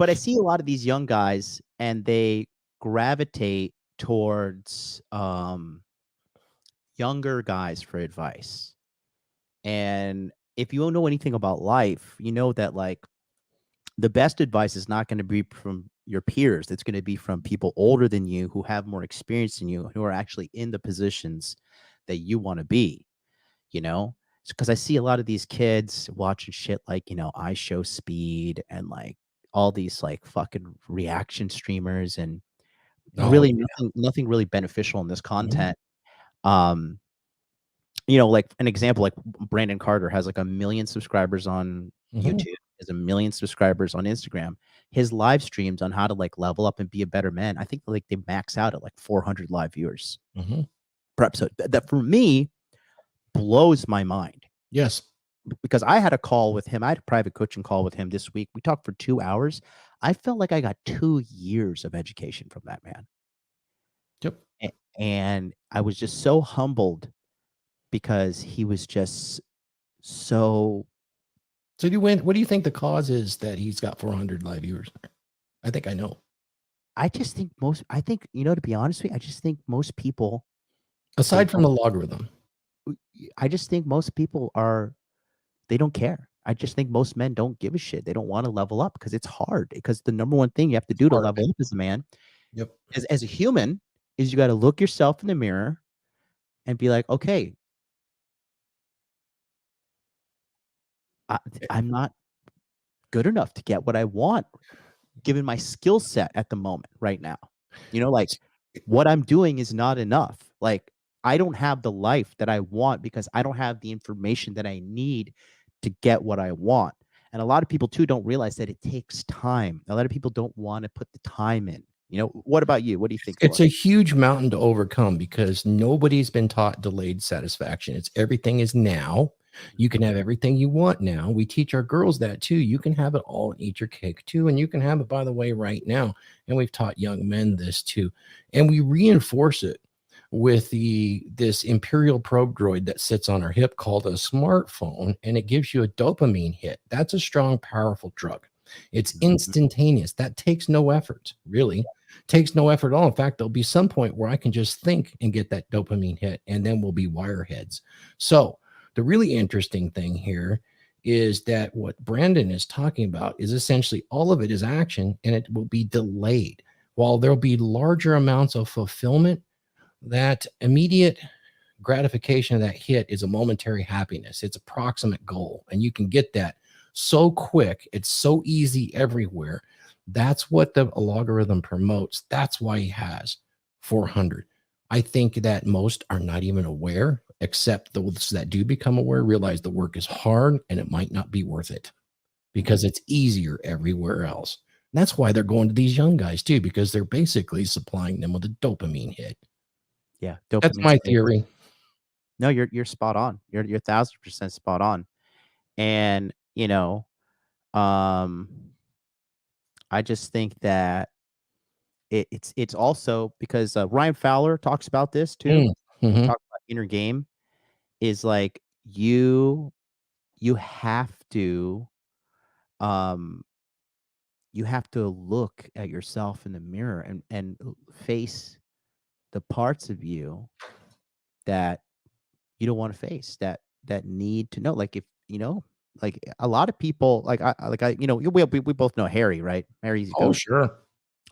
but I see a lot of these young guys and they gravitate towards younger guys for advice. And if you don't know anything about life, you know that like the best advice is not going to be from your peers. It's going to be from people older than you who have more experience than you, who are actually in the positions that you want to be, you know? Because I see a lot of these kids watching shit like, I Show Speed and like all these like fucking reaction streamers and Oh, really nothing really beneficial in this mhm, content. Um, like an example, like Brandon Carter has like 1 million subscribers on mhm, YouTube, has 1 million subscribers on Instagram. His live streams on how to like level up and be a better man, I think like they max out at like 400 live viewers mhm. per episode. That for me blows my mind Yes. because I had a call with him. I had a private coaching call with him this week. We talked for 2 hours. I felt like I got 2 years of education from that man. Yep. And I was just so humbled because he was just so. So what do you think the cause is that he's got 400 live viewers? I think I know. I just think to be honest with you, I just think most people, they Aside from don't, the logarithm. I just think most people they don't care. I just think most men don't give a shit. They don't want to level up because it's hard. Because the number one thing you have to do to Hard. level up as a man, Yep. as a human, is you got to look yourself in the mirror and be like, okay, I, I'm not good enough to get what I want, given my skill set at the moment right now. Like what I'm doing is not enough. Like I don't have the life that I want because I don't have the information that I need to get what I want. And a lot of people too don't realize that it takes time. A lot of people don't want to put the time in. What about you? What do you think, It's Thor? a huge mountain to overcome because nobody's been taught delayed satisfaction. It's everything is now. You can have everything you want now. We teach our girls that too. You can have it all and eat your cake too. And you can have it, by the way, right now. And we've taught young men this too. And we reinforce it with this Imperial probe droid that sits on our hip called a smartphone, and it gives you a dopamine hit. That's a strong, powerful drug. It's Mhm. instantaneous. That takes no effort, really. Takes no effort at all. In fact, there'll be some point where I can just think and get that dopamine hit, and then we'll be wireheads. So the really interesting thing here is that what Brandon is talking about is essentially all of it is action, and it will be delayed. While there'll be larger amounts of fulfillment, that immediate gratification of that hit is a momentary happiness. It's a proximate goal, and you can get that so quick. It's so easy everywhere. That's what the logarithm promotes. That's why he has 400. I think that most are not even aware, except those that do become aware realize the work is hard and it might not be worth it because it's easier everywhere else. And that's why they're going to these young guys too, because they're basically supplying them with a dopamine hit. Yeah, That's dopamine's my big. theory. No, you're spot on. You're 1,000% spot on. And um, I just think that it's also because Ryan Fowler talks about this too. Mm, When he mhm. talks about inner game, is like you have to um you have to look at yourself in the mirror and face the parts of you that you don't want to face, that need to know. Like if like a lot of people we both know Harry, right? Harry's a Oh, goat. sure.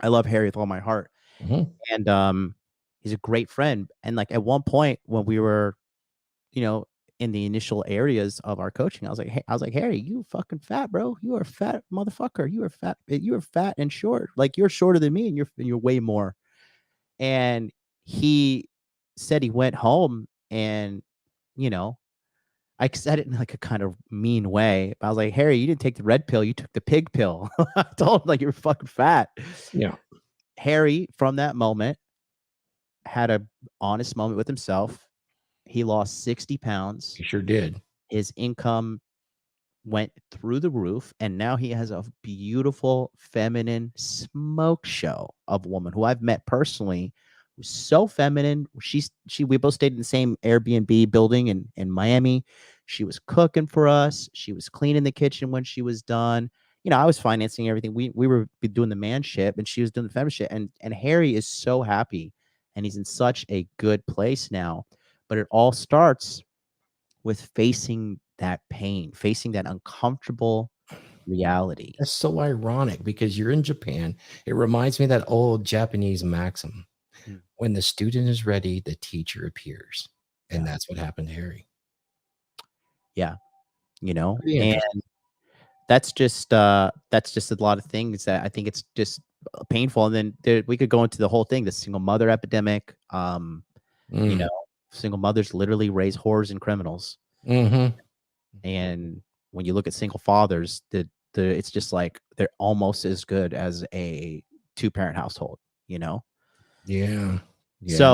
I love Harry with all my heart. Mhm. And he's a great friend. And like at one point when we were, you know, in the initial areas of our coaching, I was like, Harry, you fucking fat, bro. You are a fat motherfucker. You are fat. You are fat and short. Like you're shorter than me, and you're way more. And he said he went home, and you know, I said it in like a kind of mean way. I was like, Harry, you didn't take the red pill. You took the pig pill. I told him like you're fucking fat. Yeah, Harry, from that moment, had a honest moment with himself. He lost 60 pounds. he sure did. His income went through the roof, and now he has a beautiful feminine smoke show of a woman who I've met personally, who's so feminine. We both stayed in the same Airbnb building in Miami. She was cooking for us. She was cleaning the kitchen when she was done. you know, I was financing everything. We were doing the man shit, and she was doing the feminine shit. And Harry is so happy, and he's in such a good place now. But it all starts with facing that pain, facing that uncomfortable reality. That's so ironic because you're in Japan. It reminds me of that old Japanese maxim: Mm. when the student is ready, the teacher appears. And Yeah. that's what happened to Harry. Yeah. You know, Pretty and interesting. that's just a lot of things that I think it's just painful. And then we could go into the whole thing, the single mother epidemic. You Mm, know, single mothers literally raise whores and criminals. mhm. And when you look at single fathers, it's just like they're almost as good as a two-parent household, you know? Yeah. Yeah. So